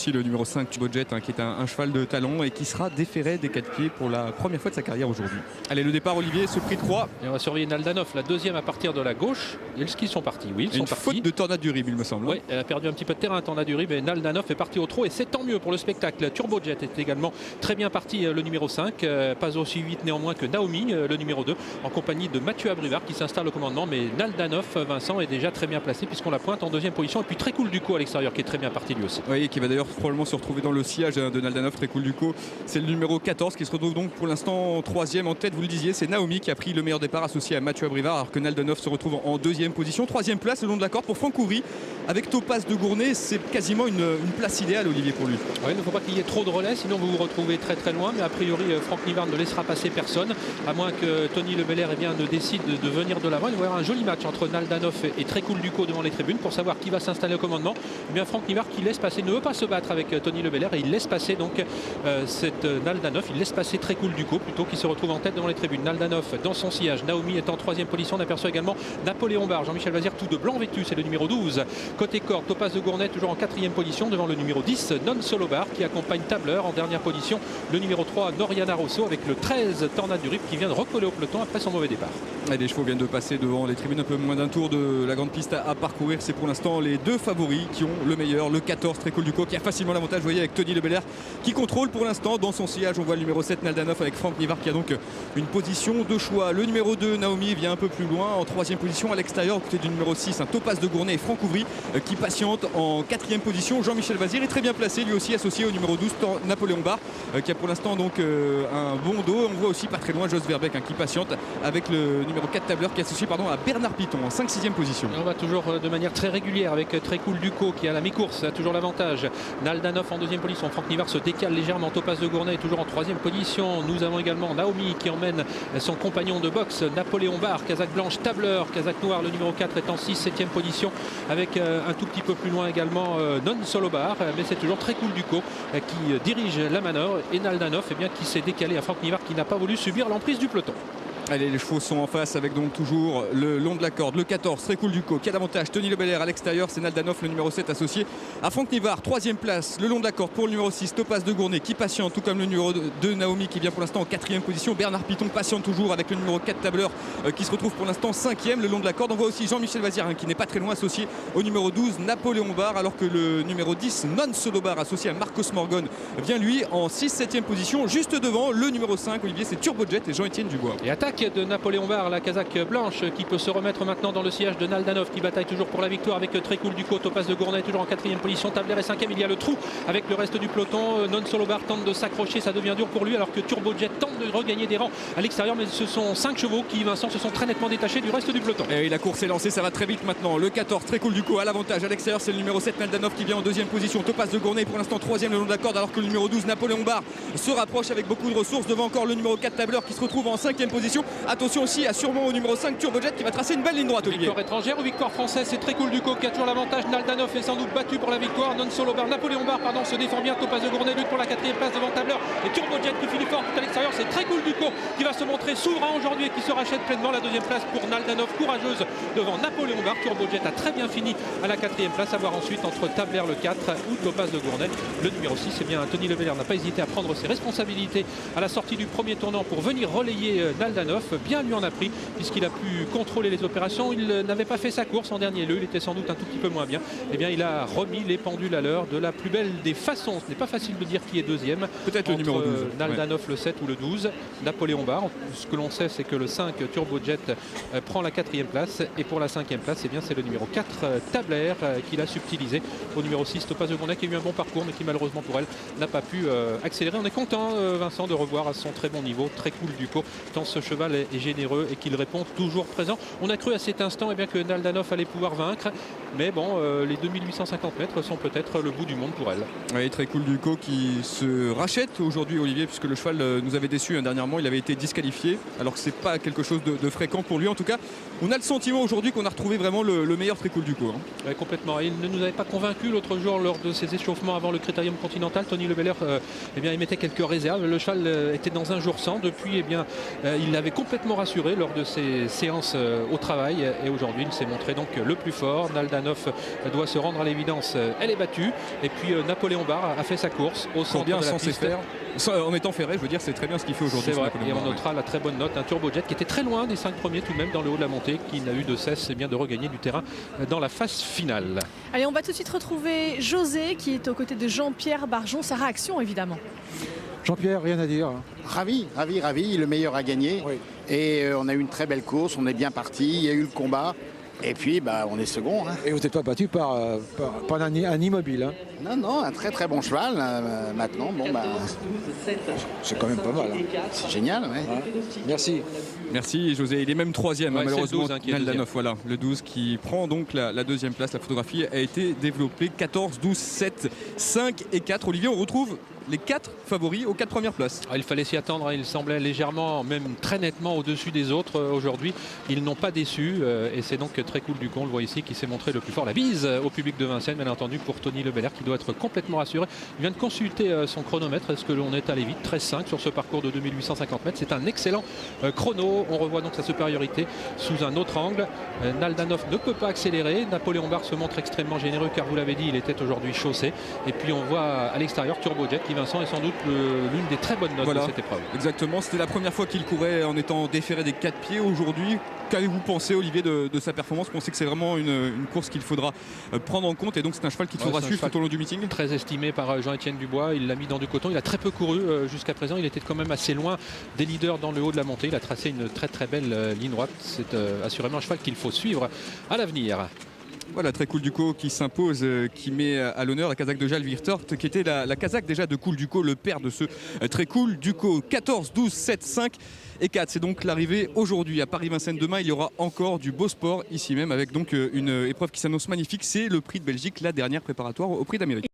aussi le numéro 5 Turbojet, qui est un cheval de talent et qui sera déféré des 4 pieds pour la première fois de sa carrière aujourd'hui. Allez, le départ Olivier, ce prix 3. Et on va surveiller Naldanov, la deuxième à partir de la gauche. Est-ce qu'ils sont partis? Oui, ils sont partis. Faute de Tornade du Rib, il me semble. Oui, elle a perdu un petit peu de terrain, Tornade du Rib, et Naldanov est parti au trot et c'est tant mieux pour le spectacle. Turbojet est également très bien parti, le numéro 5, pas aussi vite néanmoins que Naomi, le numéro 2, en compagnie de Mathieu Abrivard qui s'installe au commandement, mais Naldanov, Vincent, est déjà très bien placé puisqu'on la pointe en deuxième position, et puis Très Cool Duco à l'extérieur qui est très bien parti lui aussi. Oui, qui va d'ailleurs probablement se retrouver dans le sillage de Naldanov. Très Cool Duco, c'est le numéro 14 qui se retrouve donc pour l'instant troisième en tête. Vous le disiez, c'est Naomi qui a pris le meilleur départ associé à Mathieu Abrivard, alors que Naldanov se retrouve en deuxième position. Troisième place le long de la corde pour Franck Ouvry avec Topaz de Gournay. C'est quasiment une place idéale, Olivier, pour lui. Oui, il ne faut pas qu'il y ait trop de relais, sinon vous vous retrouvez très très loin, mais a priori Franck Nivard ne laissera passer personne, à moins que Tony Le Belair ne décide de venir de l'avant. Il va y avoir un joli match entre Naldanov et Très Cool Duco devant les tribunes pour savoir qui va s'installer au commandement. Eh bien, Franck Nivard qui laisse passer, ne veut pas se battre avec Tony Le Belair, et il laisse passer donc cette Naldanov, il laisse passer Très Cool Duco plutôt, qui se retrouve en tête devant les tribunes. Naldanov dans son sillage, Naomi est en troisième position. On aperçoit également Napoléon Barre, Jean-Michel Vazir, tout de blanc vêtu, c'est le numéro 12. Côté corde, Topaz de Gournay toujours en quatrième position devant le numéro 10, Non Solo Bar, qui accompagne Tableur. En dernière position, le numéro 3, Noriana Rosso, avec le 13, Tornade du Rip, qui vient de recoller au peloton après son mauvais départ. Et les chevaux viennent de passer devant les tribunes, un peu moins d'un tour de la grande piste à parcourir. C'est pour l'instant les deux favoris qui ont le meilleur. Le 14, Très Cool Duco, qui a facilement l'avantage, vous voyez, avec Tony Le Belair qui contrôle pour l'instant dans son sillage. On voit le numéro 7, Naldanov, avec Franck Nivard qui a donc une position de choix. Le numéro 2, Naomi, vient un peu plus loin en troisième position à l'extérieur, côté du numéro 6, un Topaz de Gournay et Franck Ouvry qui patiente en quatrième position. Jean-Michel Vazir est très bien placé, lui aussi associé au numéro 12, Napoléon Barre, qui a pour l'instant donc un bon dos. On voit aussi pas très loin Jos Verbeek qui patiente avec le numéro 4, Tableur, qui est associé à Bernard Piton en 5-6e position. On va toujours de manière très régulière avec Très Cool Duco qui à la mi-course a toujours l'avantage. Naldanov en deuxième position, Franck Nivard se décale légèrement. Topaz de Gournay est toujours en troisième position. Nous avons également Naomi qui emmène son compagnon de boxe Napoléon Barre, casaque blanche, Tableur, casaque noire, le numéro 4 est en 6-7e position, avec un tout petit peu plus loin également Non Solo Bar, mais c'est toujours Très Cool Duco qui dirige la manœuvre, et Naldanov qui s'est décalé à Franck Nivard qui n'a pas voulu subir l'emprise du peloton. Allez, les chevaux sont en face avec donc toujours le long de la corde, le 14, Très Cool Duco qui a l'avantage. Tony Le Belair à l'extérieur, c'est Naldanov, le numéro 7 associé à Franck Nivard. Troisième place, le long de la corde pour le numéro 6, Topaz de Gournay qui patiente, tout comme le numéro 2, Naomi, qui vient pour l'instant en quatrième position. Bernard Piton patiente toujours avec le numéro 4, Tableur, qui se retrouve pour l'instant cinquième le long de la corde. On voit aussi Jean-Michel Vazir qui n'est pas très loin, associé au numéro 12, Napoléon Barre, alors que le numéro 10, Non Solo Bar, associé à Marcos Morgan, vient lui en 6-7e position, juste devant le numéro 5, Olivier, c'est Turbojet et Jean-Étienne Dubois. Et attaque de Napoléon Barre, la casaque blanche, qui peut se remettre maintenant dans le sillage de Naldanov, qui bataille toujours pour la victoire avec Très Cool Duco. Topaz de Gournay toujours en quatrième position, Tableur est cinquième. Il y a le trou avec le reste du peloton. Non Solo Bar tente de s'accrocher, ça devient dur pour lui, alors que Turbojet tente de regagner des rangs à l'extérieur, mais ce sont 5 chevaux qui, Vincent, se sont très nettement détachés du reste du peloton. Et la course est lancée, ça va très vite maintenant. Le 14, Très Cool Duco à l'avantage. À l'extérieur, c'est le numéro 7, Naldanov, qui vient en deuxième position. Topaz de Gournay pour l'instant troisième le long de la corde, alors que le numéro 12, Napoléon Barre, se rapproche avec beaucoup de ressources. Devant encore le numéro 4, Tableur, qui se retrouve en cinquième position. Attention aussi à sûrement au numéro 5, Turbojet, qui va tracer une belle ligne droite, Olivier. Victoire étrangère ou victoire française, c'est Très Cool Duco qui a toujours l'avantage. Naldanov est sans doute battu pour la victoire. Non Solo Bar, Napoléon Barre se défend bien. Topaz de Gournay lutte pour la quatrième place devant Tableur, et Turbojet qui finit fort tout à l'extérieur. C'est Très Cool Duco qui va se montrer souverain aujourd'hui et qui se rachète pleinement. La deuxième place pour Naldanov, courageuse devant Napoléon Barre. Turbojet a très bien fini à la quatrième place, à voir ensuite entre Tableur le 4 ou Topaz de Gournay le numéro 6. Eh bien, Tony Le Belair n'a pas hésité à prendre ses responsabilités à la sortie du premier tournant pour venir relayer Naldanov. Bien lui en a pris, puisqu'il a pu contrôler les opérations. Il n'avait pas fait sa course en dernier lieu, il était sans doute un tout petit peu moins bien. Eh bien, il a remis les pendules à l'heure de la plus belle des façons. Ce n'est pas facile de dire qui est deuxième. Peut-être le numéro 12. Naldanov le 7 ou le 12, Napoléon Barre. Ce que l'on sait, c'est que le 5 Turbojet prend la quatrième place, et pour la cinquième place, eh bien, c'est le numéro 4 Tabler qui l'a subtilisé au numéro 6 Topaz de Gournay, qui a eu un bon parcours mais qui malheureusement pour elle n'a pas pu accélérer. On est content, Vincent, de revoir à son très bon niveau Très Cool Duco, tant ce cheval est généreux et qu'il répond toujours présent. On a cru à cet instant bien, que Naldanov allait pouvoir vaincre, mais bon, les 2850 mètres sont peut-être le bout du monde pour elle. Oui, Très Cool Duco qui se rachète aujourd'hui, Olivier, puisque le cheval nous avait déçu dernièrement. Il avait été disqualifié, alors que c'est pas quelque chose de fréquent pour lui. En tout cas, on a le sentiment aujourd'hui qu'on a retrouvé vraiment le meilleur Très Cool Duco. Ouais, complètement. Il ne nous avait pas convaincu l'autre jour lors de ses échauffements avant le Critérium Continental. Tony Le Belair émettait quelques réserves. Le cheval était dans un jour sans. Depuis, il avait complètement rassuré lors de ses séances au travail et aujourd'hui il s'est montré donc le plus fort. Naldanov doit se rendre à l'évidence, elle est battue et puis Napoléon Barre a fait sa course au centre de la piste. En étant ferré, je veux dire, c'est très bien ce qu'il fait aujourd'hui. C'est vrai, et on notera la très bonne note, un Turbojet qui était très loin des 5 premiers tout de même dans le haut de la montée, qui n'a eu de cesse bien de regagner du terrain dans la phase finale. Allez, on va tout de suite retrouver José qui est aux côtés de Jean-Pierre Barjon. Sa réaction évidemment. Jean-Pierre, rien à dire. Ravi, le meilleur a gagné. Oui. Et on a eu une très belle course, on est bien parti, il y a eu le combat. Et puis on est second. Hein. Et vous n'êtes pas battu par un immobile. Hein. Non, un très très bon cheval. Maintenant, C'est quand même pas mal. Hein. c'est génial. Ouais. Ouais. Merci. Merci José, il est même troisième, Ouais, malheureusement. c'est le 12, qui est Naldanov, voilà, le 12 qui prend donc la deuxième place. La photographie a été développée 14, 12, 7, 5 et 4. Olivier, on retrouve les 4 favoris aux 4 premières places. Il fallait s'y attendre, il semblait légèrement, même très nettement au-dessus des autres aujourd'hui. Ils n'ont pas déçu et c'est donc très cool du con, on le voit ici, qui s'est montré le plus fort. La bise au public de Vincennes, bien entendu, pour Tony Le Belair qui doit être complètement rassuré. Il vient de consulter son chronomètre. Est-ce que l'on est allé vite? 13,5 sur ce parcours de 2850 mètres. C'est un excellent chrono. On revoit donc sa supériorité sous un autre angle. Naldanov ne peut pas accélérer. Napoléon Barre se montre extrêmement généreux car vous l'avez dit, il était aujourd'hui chaussé. Et puis on voit à l'extérieur Turbojet qui, Vincent, est sans doute l'une des très bonnes notes de cette épreuve. Exactement, c'était la première fois qu'il courait en étant déféré des 4 pieds. Aujourd'hui, qu'avez-vous pensé, Olivier, de sa performance? On sait que c'est vraiment une course qu'il faudra prendre en compte et donc c'est un cheval qu'il faudra suivre tout au long du meeting. Très estimé par Jean-Étienne Dubois, il l'a mis dans du coton, il a très peu couru jusqu'à présent, il était quand même assez loin des leaders dans le haut de la montée, il a tracé une très très belle ligne droite, c'est assurément un cheval qu'il faut suivre à l'avenir. Voilà, Très Cool Duco qui s'impose, qui met à l'honneur la casaque de Jal Virtort, qui était la casaque déjà de Cool Duco, le père de ce Très Cool Duco. 14, 12, 7, 5 et 4. C'est donc l'arrivée aujourd'hui à Paris-Vincennes. Demain, il y aura encore du beau sport ici même avec donc une épreuve qui s'annonce magnifique. C'est le Prix de Belgique, la dernière préparatoire au Prix d'Amérique.